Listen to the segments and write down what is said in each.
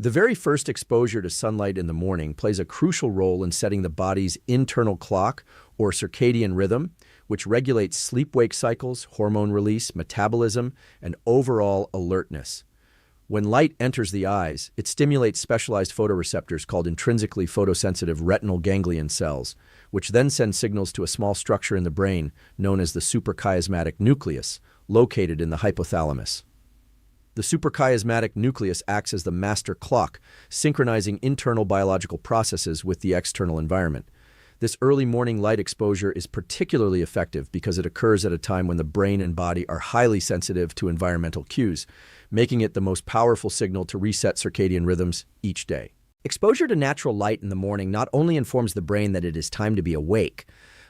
The very first exposure to sunlight in the morning plays a crucial role in setting the body's internal clock or circadian rhythm, which regulates sleep-wake cycles, hormone release, metabolism, and overall alertness. When light enters the eyes, it stimulates specialized photoreceptors called intrinsically photosensitive retinal ganglion cells, which then send signals to a small structure in the brain known as the suprachiasmatic nucleus, located in the hypothalamus. The suprachiasmatic nucleus acts as the master clock, synchronizing internal biological processes with the external environment. This early morning light exposure is particularly effective because it occurs at a time when the brain and body are highly sensitive to environmental cues, making it the most powerful signal to reset circadian rhythms each day. Exposure to natural light in the morning not only informs the brain that it is time to be awake,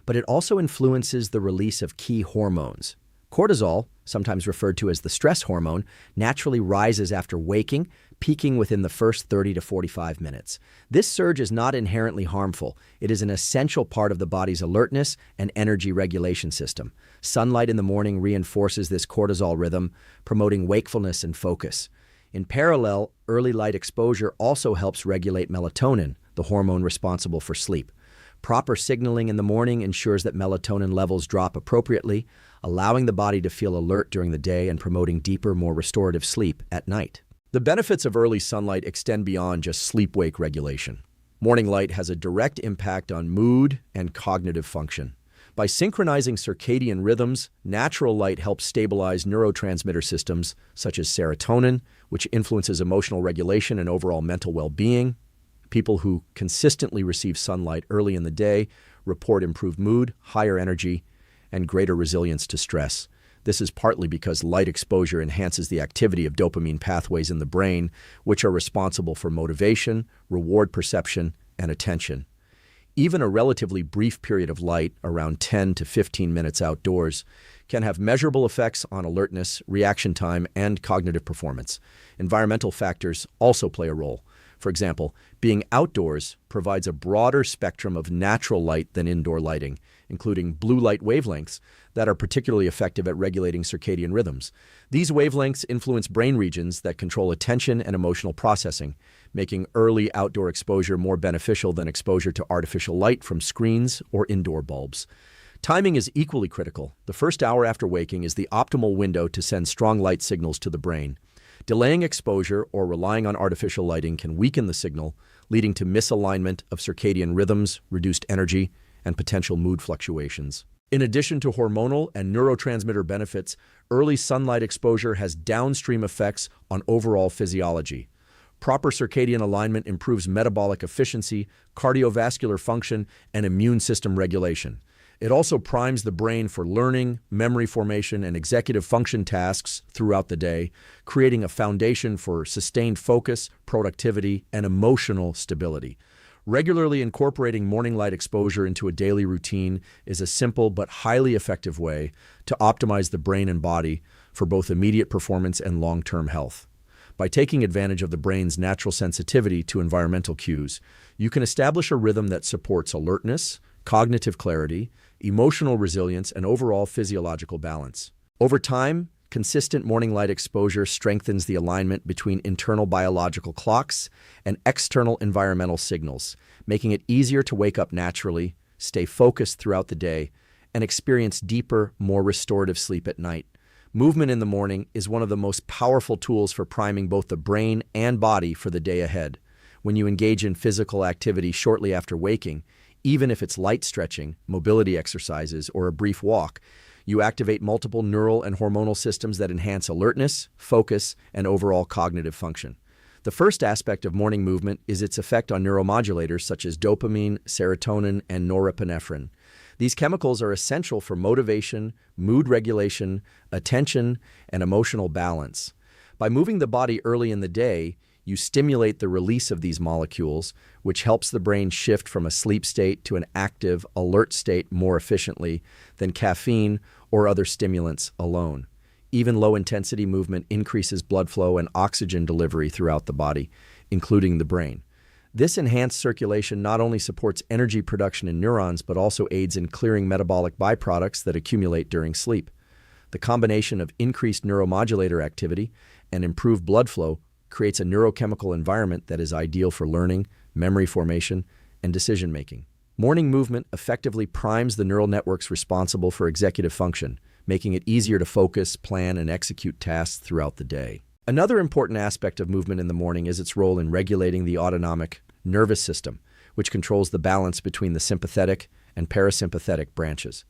but it also influences the release of key hormones. Cortisol, sometimes referred to as the stress hormone, naturally rises after waking, peaking within the first 30 to 45 minutes. This surge is not inherently harmful. It is an essential part of the body's alertness and energy regulation system. Sunlight in the morning reinforces this cortisol rhythm, promoting wakefulness and focus. In parallel, early light exposure also helps regulate melatonin, the hormone responsible for sleep. Proper signaling in the morning ensures that melatonin levels drop appropriately, allowing the body to feel alert during the day and promoting deeper, more restorative sleep at night. The benefits of early sunlight extend beyond just sleep-wake regulation. Morning light has a direct impact on mood and cognitive function. By synchronizing circadian rhythms, natural light helps stabilize neurotransmitter systems such as serotonin, which influences emotional regulation and overall mental well-being. People who consistently receive sunlight early in the day report improved mood, higher energy, and greater resilience to stress. This is partly because light exposure enhances the activity of dopamine pathways in the brain, which are responsible for motivation, reward perception, and attention. Even a relatively brief period of light, around 10 to 15 minutes outdoors, can have measurable effects on alertness, reaction time, and cognitive performance. Environmental factors also play a role. For example, being outdoors provides a broader spectrum of natural light than indoor lighting, including blue light wavelengths that are particularly effective at regulating circadian rhythms. These wavelengths influence brain regions that control attention and emotional processing, making early outdoor exposure more beneficial than exposure to artificial light from screens or indoor bulbs. Timing is equally critical. The first hour after waking is the optimal window to send strong light signals to the brain. Delaying exposure or relying on artificial lighting can weaken the signal, leading to misalignment of circadian rhythms, reduced energy, and potential mood fluctuations. In addition to hormonal and neurotransmitter benefits, early sunlight exposure has downstream effects on overall physiology. Proper circadian alignment improves metabolic efficiency, cardiovascular function, and immune system regulation. It also primes the brain for learning, memory formation, and executive function tasks throughout the day, creating a foundation for sustained focus, productivity, and emotional stability. Regularly incorporating morning light exposure into a daily routine is a simple but highly effective way to optimize the brain and body for both immediate performance and long-term health. By taking advantage of the brain's natural sensitivity to environmental cues, you can establish a rhythm that supports alertness, cognitive clarity, emotional resilience, and overall physiological balance. Over time, consistent morning light exposure strengthens the alignment between internal biological clocks and external environmental signals, making it easier to wake up naturally, stay focused throughout the day, and experience deeper, more restorative sleep at night. Movement in the morning is one of the most powerful tools for priming both the brain and body for the day ahead. When you engage in physical activity shortly after waking, even if it's light stretching, mobility exercises, or a brief walk, you activate multiple neural and hormonal systems that enhance alertness, focus, and overall cognitive function. The first aspect of morning movement is its effect on neuromodulators such as dopamine, serotonin, and norepinephrine. These chemicals are essential for motivation, mood regulation, attention, and emotional balance. By moving the body early in the day, you stimulate the release of these molecules, which helps the brain shift from a sleep state to an active, alert state more efficiently than caffeine or other stimulants alone. Even low-intensity movement increases blood flow and oxygen delivery throughout the body, including the brain. This enhanced circulation not only supports energy production in neurons, but also aids in clearing metabolic byproducts that accumulate during sleep. The combination of increased neuromodulator activity and improved blood flow creates a neurochemical environment that is ideal for learning, memory formation, and decision-making. Morning movement effectively primes the neural networks responsible for executive function, making it easier to focus, plan, and execute tasks throughout the day. Another important aspect of movement in the morning is its role in regulating the autonomic nervous system, which controls the balance between the sympathetic and parasympathetic branches.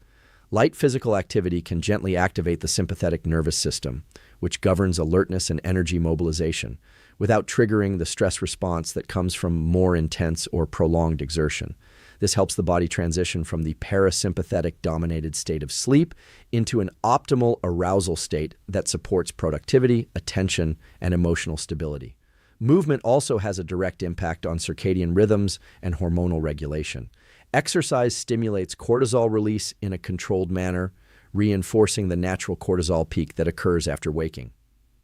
Light physical activity can gently activate the sympathetic nervous system, which governs alertness and energy mobilization, without triggering the stress response that comes from more intense or prolonged exertion. This helps the body transition from the parasympathetic-dominated state of sleep into an optimal arousal state that supports productivity, attention, and emotional stability. Movement also has a direct impact on circadian rhythms and hormonal regulation. Exercise stimulates cortisol release in a controlled manner, reinforcing the natural cortisol peak that occurs after waking.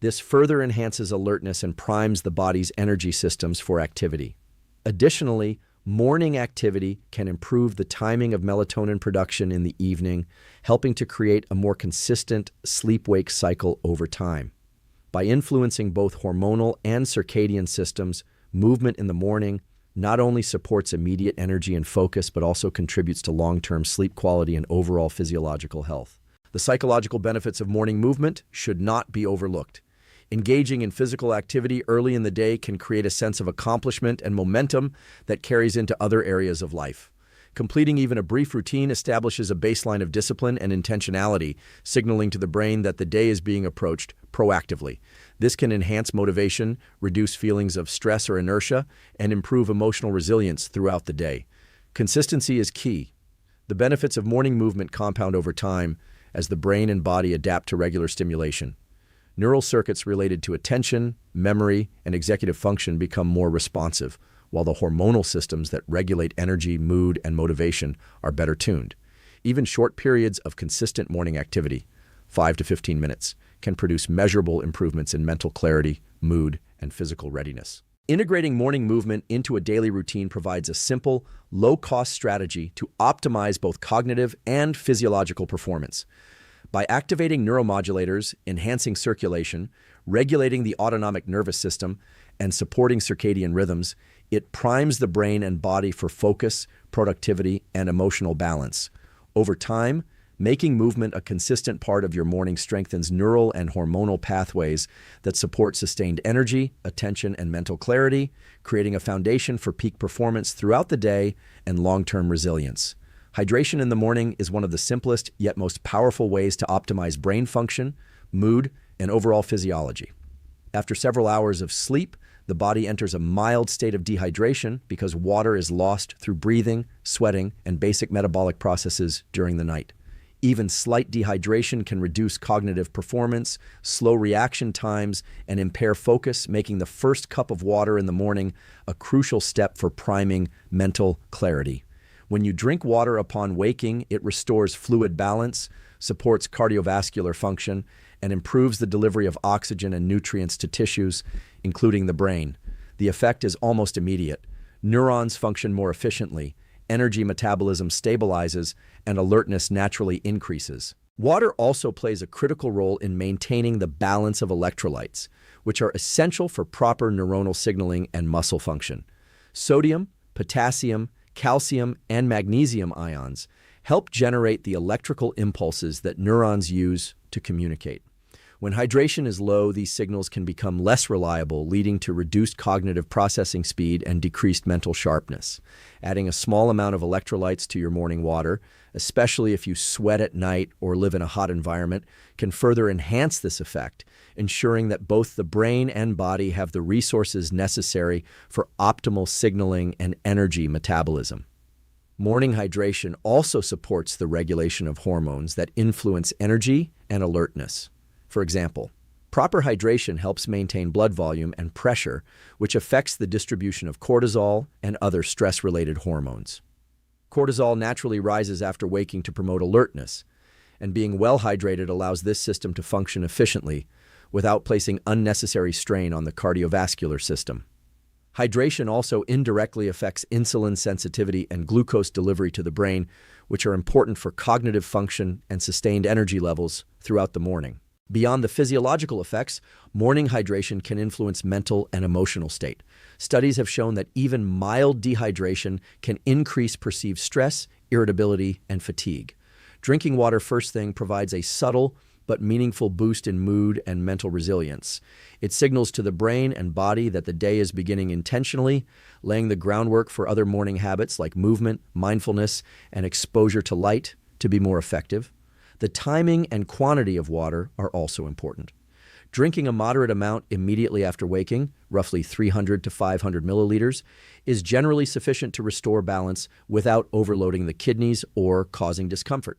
This further enhances alertness and primes the body's energy systems for activity. Additionally, morning activity can improve the timing of melatonin production in the evening, helping to create a more consistent sleep-wake cycle over time. By influencing both hormonal and circadian systems, movement in the morning not only supports immediate energy and focus, but also contributes to long-term sleep quality and overall physiological health. The psychological benefits of morning movement should not be overlooked. Engaging in physical activity early in the day can create a sense of accomplishment and momentum that carries into other areas of life. Completing even a brief routine establishes a baseline of discipline and intentionality, signaling to the brain that the day is being approached proactively. This can enhance motivation, reduce feelings of stress or inertia, and improve emotional resilience throughout the day. Consistency is key. The benefits of morning movement compound over time as the brain and body adapt to regular stimulation. Neural circuits related to attention, memory, and executive function become more responsive, while the hormonal systems that regulate energy, mood, and motivation are better tuned. Even short periods of consistent morning activity, 5 to 15 minutes, can produce measurable improvements in mental clarity, mood, and physical readiness. Integrating morning movement into a daily routine provides a simple, low-cost strategy to optimize both cognitive and physiological performance. By activating neuromodulators, enhancing circulation, regulating the autonomic nervous system, and supporting circadian rhythms, it primes the brain and body for focus, productivity, and emotional balance. Over time, making movement a consistent part of your morning strengthens neural and hormonal pathways that support sustained energy, attention, and mental clarity, creating a foundation for peak performance throughout the day and long-term resilience. Hydration in the morning is one of the simplest yet most powerful ways to optimize brain function, mood, and overall physiology. After several hours of sleep, the body enters a mild state of dehydration because water is lost through breathing, sweating, and basic metabolic processes during the night. Even slight dehydration can reduce cognitive performance, slow reaction times, and impair focus, making the first cup of water in the morning a crucial step for priming mental clarity. When you drink water upon waking, it restores fluid balance, supports cardiovascular function, and improves the delivery of oxygen and nutrients to tissues, including the brain. The effect is almost immediate. Neurons function more efficiently, energy metabolism stabilizes, and alertness naturally increases. Water also plays a critical role in maintaining the balance of electrolytes, which are essential for proper neuronal signaling and muscle function. Sodium, potassium, calcium, and magnesium ions help generate the electrical impulses that neurons use to communicate. When hydration is low, these signals can become less reliable, leading to reduced cognitive processing speed and decreased mental sharpness. Adding a small amount of electrolytes to your morning water, especially if you sweat at night or live in a hot environment, can further enhance this effect, ensuring that both the brain and body have the resources necessary for optimal signaling and energy metabolism. Morning hydration also supports the regulation of hormones that influence energy and alertness. For example, proper hydration helps maintain blood volume and pressure, which affects the distribution of cortisol and other stress-related hormones. Cortisol naturally rises after waking to promote alertness, and being well hydrated allows this system to function efficiently without placing unnecessary strain on the cardiovascular system. Hydration also indirectly affects insulin sensitivity and glucose delivery to the brain, which are important for cognitive function and sustained energy levels throughout the morning. Beyond the physiological effects, morning hydration can influence mental and emotional state. Studies have shown that even mild dehydration can increase perceived stress, irritability, and fatigue. Drinking water first thing provides a subtle but meaningful boost in mood and mental resilience. It signals to the brain and body that the day is beginning intentionally, laying the groundwork for other morning habits like movement, mindfulness, and exposure to light to be more effective. The timing and quantity of water are also important. Drinking a moderate amount immediately after waking, roughly 300 to 500 milliliters, is generally sufficient to restore balance without overloading the kidneys or causing discomfort.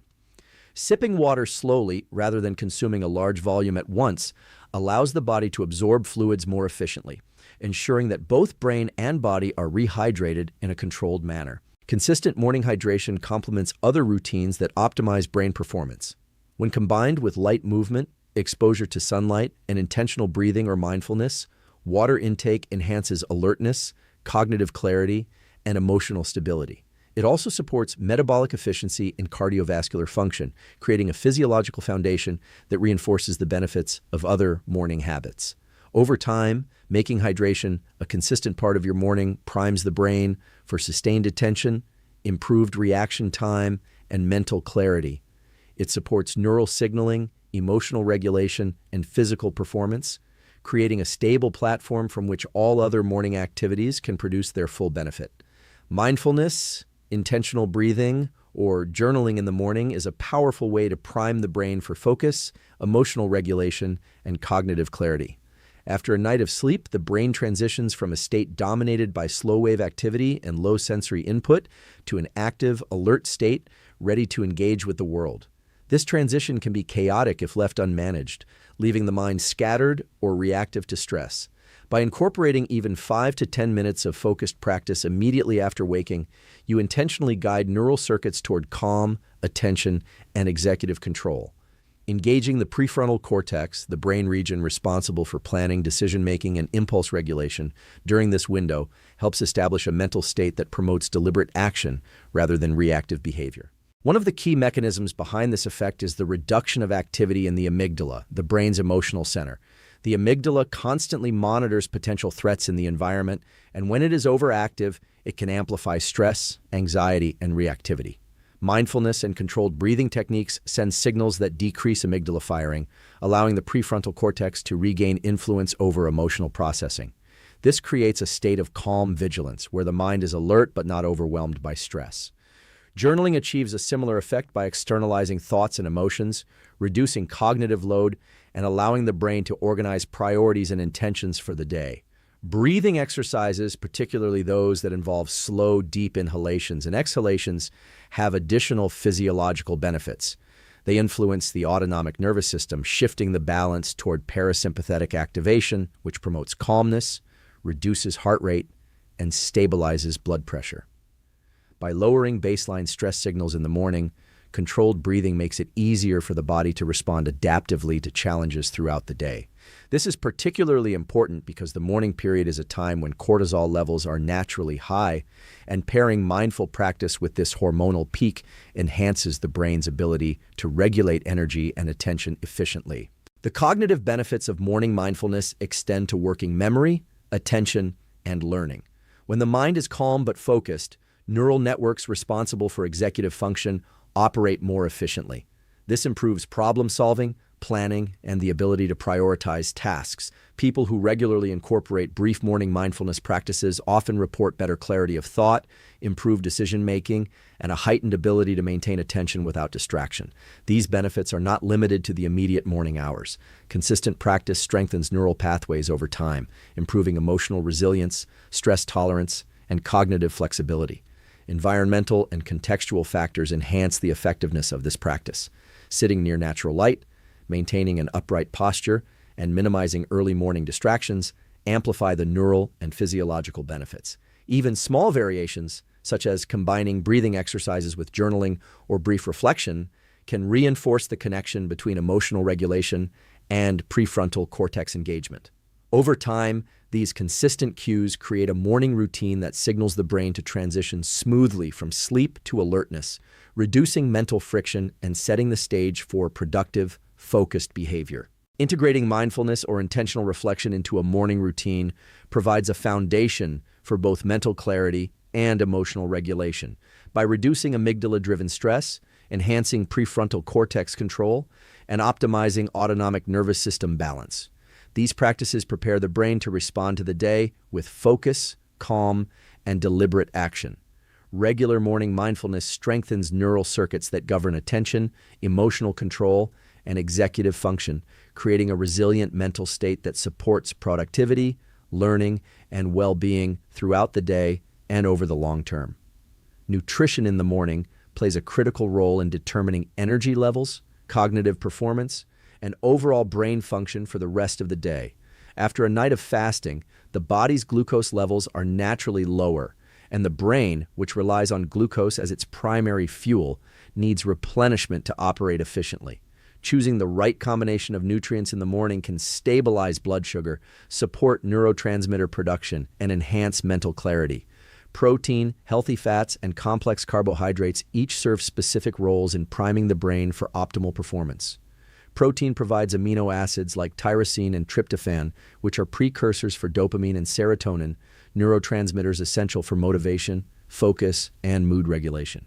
Sipping water slowly rather than consuming a large volume at once allows the body to absorb fluids more efficiently, ensuring that both brain and body are rehydrated in a controlled manner. Consistent morning hydration complements other routines that optimize brain performance. When combined with light movement, exposure to sunlight, and intentional breathing or mindfulness, water intake enhances alertness, cognitive clarity, and emotional stability. It also supports metabolic efficiency and cardiovascular function, creating a physiological foundation that reinforces the benefits of other morning habits. Over time, making hydration a consistent part of your morning primes the brain for sustained attention, improved reaction time, and mental clarity. It supports neural signaling, emotional regulation, and physical performance, creating a stable platform from which all other morning activities can produce their full benefit. Mindfulness, intentional breathing, or journaling in the morning is a powerful way to prime the brain for focus, emotional regulation, and cognitive clarity. After a night of sleep, the brain transitions from a state dominated by slow-wave activity and low sensory input to an active, alert state ready to engage with the world. This transition can be chaotic if left unmanaged, leaving the mind scattered or reactive to stress. By incorporating even 5 to 10 minutes of focused practice immediately after waking, you intentionally guide neural circuits toward calm, attention, and executive control. Engaging the prefrontal cortex, the brain region responsible for planning, decision-making, and impulse regulation, during this window helps establish a mental state that promotes deliberate action rather than reactive behavior. One of the key mechanisms behind this effect is the reduction of activity in the amygdala, the brain's emotional center. The amygdala constantly monitors potential threats in the environment, and when it is overactive, it can amplify stress, anxiety, and reactivity. Mindfulness and controlled breathing techniques send signals that decrease amygdala firing, allowing the prefrontal cortex to regain influence over emotional processing. This creates a state of calm vigilance, where the mind is alert but not overwhelmed by stress. Journaling achieves a similar effect by externalizing thoughts and emotions, reducing cognitive load, and allowing the brain to organize priorities and intentions for the day. Breathing exercises, particularly those that involve slow, deep inhalations and exhalations, have additional physiological benefits. They influence the autonomic nervous system, shifting the balance toward parasympathetic activation, which promotes calmness, reduces heart rate, and stabilizes blood pressure. By lowering baseline stress signals in the morning, controlled breathing makes it easier for the body to respond adaptively to challenges throughout the day. This is particularly important because the morning period is a time when cortisol levels are naturally high, and pairing mindful practice with this hormonal peak enhances the brain's ability to regulate energy and attention efficiently. The cognitive benefits of morning mindfulness extend to working memory, attention, and learning. When the mind is calm but focused, neural networks responsible for executive function operate more efficiently. This improves problem solving, planning, and the ability to prioritize tasks. People who regularly incorporate brief morning mindfulness practices often report better clarity of thought, improved decision-making, and a heightened ability to maintain attention without distraction. These benefits are not limited to the immediate morning hours. Consistent practice strengthens neural pathways over time, improving emotional resilience, stress tolerance, and cognitive flexibility. Environmental and contextual factors enhance the effectiveness of this practice. Sitting near natural light, maintaining an upright posture, and minimizing early morning distractions amplify the neural and physiological benefits. Even small variations, such as combining breathing exercises with journaling or brief reflection, can reinforce the connection between emotional regulation and prefrontal cortex engagement. Over time, these consistent cues create a morning routine that signals the brain to transition smoothly from sleep to alertness, reducing mental friction and setting the stage for productive, focused behavior. Integrating mindfulness or intentional reflection into a morning routine provides a foundation for both mental clarity and emotional regulation. By reducing amygdala-driven stress, enhancing prefrontal cortex control, and optimizing autonomic nervous system balance. These practices prepare the brain to respond to the day with focus, calm, and deliberate action. Regular morning mindfulness strengthens neural circuits that govern attention, emotional control, and executive function, creating a resilient mental state that supports productivity, learning, and well-being throughout the day and over the long term. Nutrition in the morning plays a critical role in determining energy levels, cognitive performance, and overall brain function for the rest of the day. After a night of fasting, the body's glucose levels are naturally lower, and the brain, which relies on glucose as its primary fuel, needs replenishment to operate efficiently. Choosing the right combination of nutrients in the morning can stabilize blood sugar, support neurotransmitter production, and enhance mental clarity. Protein, healthy fats, and complex carbohydrates each serve specific roles in priming the brain for optimal performance. Protein provides amino acids like tyrosine and tryptophan, which are precursors for dopamine and serotonin, neurotransmitters essential for motivation, focus, and mood regulation.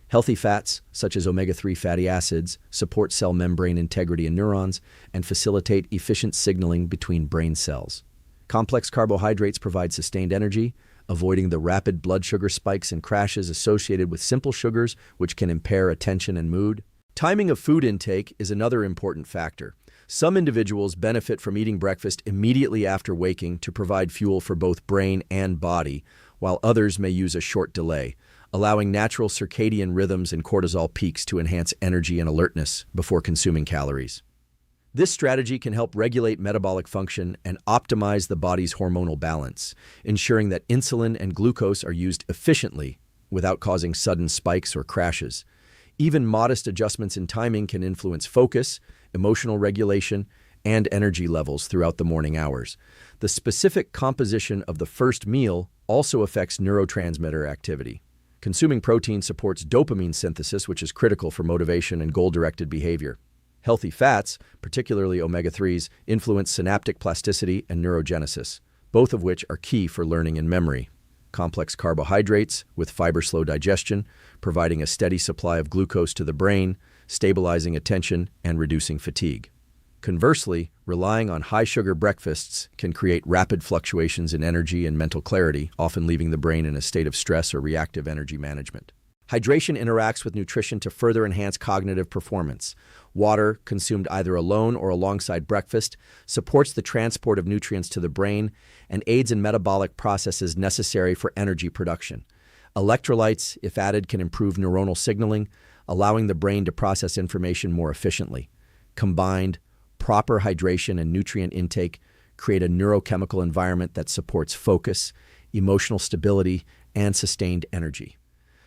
Healthy fats, such as omega-3 fatty acids, support cell membrane integrity in neurons and facilitate efficient signaling between brain cells. Complex carbohydrates provide sustained energy, avoiding the rapid blood sugar spikes and crashes associated with simple sugars, which can impair attention and mood. Timing of food intake is another important factor. Some individuals benefit from eating breakfast immediately after waking to provide fuel for both brain and body, while others may use a short delay, allowing natural circadian rhythms and cortisol peaks to enhance energy and alertness before consuming calories. This strategy can help regulate metabolic function and optimize the body's hormonal balance, ensuring that insulin and glucose are used efficiently without causing sudden spikes or crashes. Even modest adjustments in timing can influence focus, emotional regulation, and energy levels throughout the morning hours. The specific composition of the first meal also affects neurotransmitter activity. Consuming protein supports dopamine synthesis, which is critical for motivation and goal-directed behavior. Healthy fats, particularly omega-3s, influence synaptic plasticity and neurogenesis, both of which are key for learning and memory. Complex carbohydrates, with fiber-slow digestion, providing a steady supply of glucose to the brain, stabilizing attention and reducing fatigue. Conversely, relying on high-sugar breakfasts can create rapid fluctuations in energy and mental clarity, often leaving the brain in a state of stress or reactive energy management. Hydration interacts with nutrition to further enhance cognitive performance. Water, consumed either alone or alongside breakfast, supports the transport of nutrients to the brain and aids in metabolic processes necessary for energy production. Electrolytes, if added, can improve neuronal signaling, allowing the brain to process information more efficiently. Combined, proper hydration and nutrient intake create a neurochemical environment that supports focus, emotional stability, and sustained energy.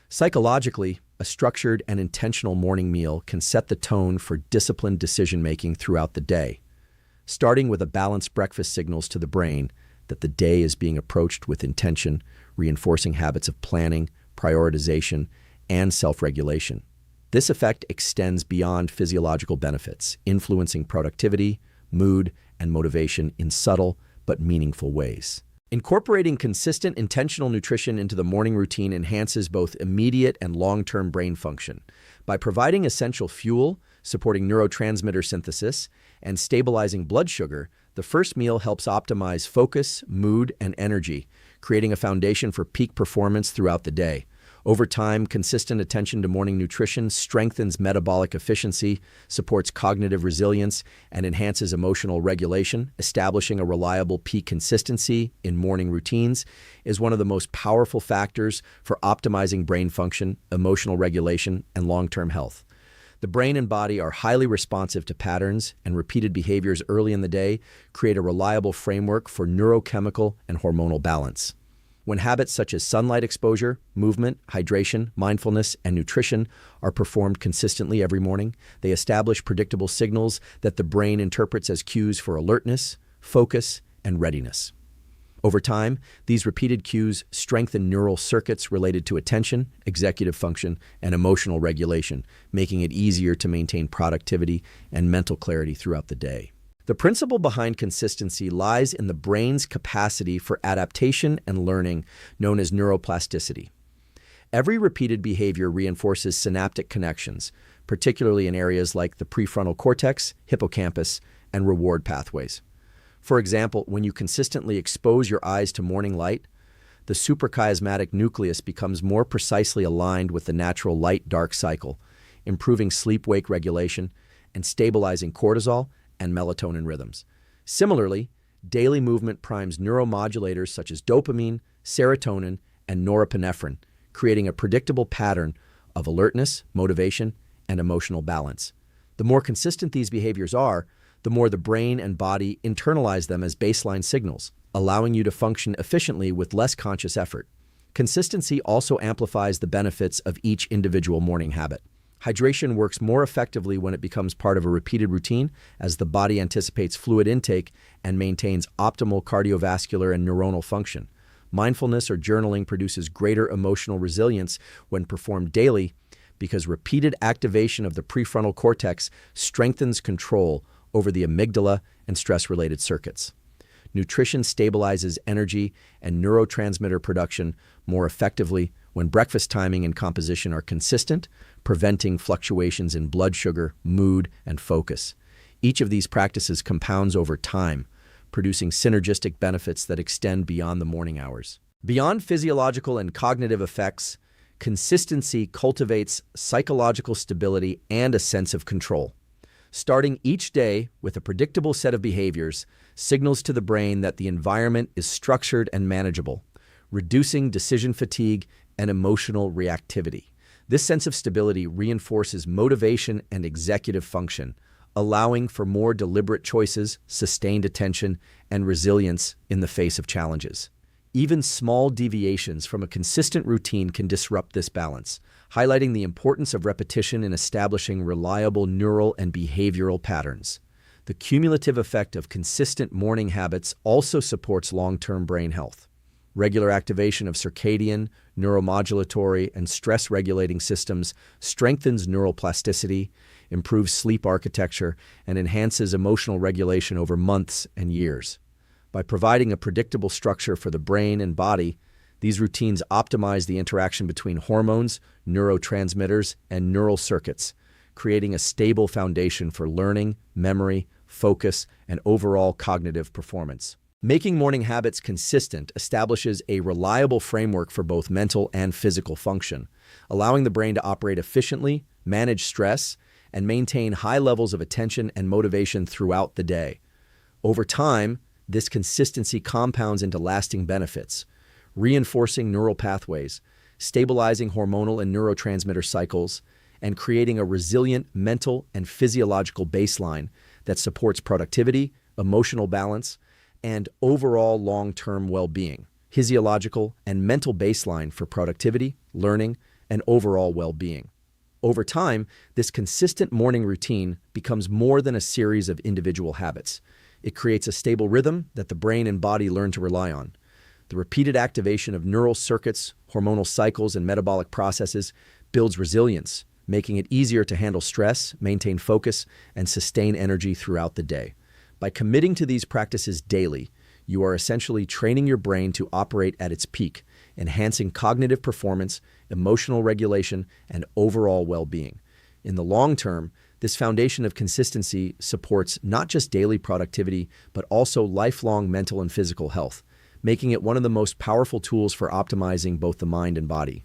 Psychologically, a structured and intentional morning meal can set the tone for disciplined decision-making throughout the day. Starting with a balanced breakfast signals to the brain that the day is being approached with intention, reinforcing habits of planning, prioritization, and self-regulation. This effect extends beyond physiological benefits, influencing productivity, mood, and motivation in subtle but meaningful ways. Incorporating consistent, intentional nutrition into the morning routine enhances both immediate and long-term brain function. By providing essential fuel, supporting neurotransmitter synthesis, and stabilizing blood sugar, the first meal helps optimize focus, mood, and energy, creating a foundation for peak performance throughout the day. Over time, consistent attention to morning nutrition strengthens metabolic efficiency, supports cognitive resilience, and enhances emotional regulation. Establishing a reliable peak consistency in morning routines is one of the most powerful factors for optimizing brain function, emotional regulation, and long-term health. The brain and body are highly responsive to patterns, and repeated behaviors early in the day create a reliable framework for neurochemical and hormonal balance. When habits such as sunlight exposure, movement, hydration, mindfulness, and nutrition are performed consistently every morning, they establish predictable signals that the brain interprets as cues for alertness, focus, and readiness. Over time, these repeated cues strengthen neural circuits related to attention, executive function, and emotional regulation, making it easier to maintain productivity and mental clarity throughout the day. The principle behind consistency lies in the brain's capacity for adaptation and learning, known as neuroplasticity. Every repeated behavior reinforces synaptic connections, particularly in areas like the prefrontal cortex, hippocampus, and reward pathways. For example, when you consistently expose your eyes to morning light, the suprachiasmatic nucleus becomes more precisely aligned with the natural light-dark cycle, improving sleep-wake regulation and stabilizing cortisol and melatonin rhythms. Similarly, daily movement primes neuromodulators such as dopamine, serotonin, and norepinephrine, creating a predictable pattern of alertness, motivation, and emotional balance. The more consistent these behaviors are, the more the brain and body internalize them as baseline signals, allowing you to function efficiently with less conscious effort. Consistency also amplifies the benefits of each individual morning habit. Hydration works more effectively when it becomes part of a repeated routine, as the body anticipates fluid intake and maintains optimal cardiovascular and neuronal function. Mindfulness or journaling produces greater emotional resilience when performed daily because repeated activation of the prefrontal cortex strengthens control over the amygdala and stress-related circuits. Nutrition stabilizes energy and neurotransmitter production more effectively when breakfast timing and composition are consistent, preventing fluctuations in blood sugar, mood, and focus. Each of these practices compounds over time, producing synergistic benefits that extend beyond the morning hours. Beyond physiological and cognitive effects, consistency cultivates psychological stability and a sense of control. Starting each day with a predictable set of behaviors signals to the brain that the environment is structured and manageable, reducing decision fatigue and emotional reactivity. This sense of stability reinforces motivation and executive function, allowing for more deliberate choices, sustained attention, and resilience in the face of challenges. Even small deviations from a consistent routine can disrupt this balance, highlighting the importance of repetition in establishing reliable neural and behavioral patterns. The cumulative effect of consistent morning habits also supports long-term brain health. Regular activation of circadian, neuromodulatory, and stress-regulating systems strengthens neuroplasticity, improves sleep architecture, and enhances emotional regulation over months and years. By providing a predictable structure for the brain and body, these routines optimize the interaction between hormones, neurotransmitters, and neural circuits, creating a stable foundation for learning, memory, focus, and overall cognitive performance. Making morning habits consistent establishes a reliable framework for both mental and physical function, allowing the brain to operate efficiently, manage stress, and maintain high levels of attention and motivation throughout the day. Over time, this consistency compounds into lasting benefits, reinforcing neural pathways, stabilizing hormonal and neurotransmitter cycles, and creating a resilient mental and physiological baseline that supports productivity, emotional balance, and overall long-term well-being. Physiological and mental baseline for productivity, learning, and overall well-being. Over time, this consistent morning routine becomes more than a series of individual habits. It creates a stable rhythm that the brain and body learn to rely on. The repeated activation of neural circuits, hormonal cycles, and metabolic processes builds resilience, making it easier to handle stress, maintain focus, and sustain energy throughout the day. By committing to these practices daily, you are essentially training your brain to operate at its peak, enhancing cognitive performance, emotional regulation, and overall well-being. In the long term, this foundation of consistency supports not just daily productivity, but also lifelong mental and physical health, making it one of the most powerful tools for optimizing both the mind and body.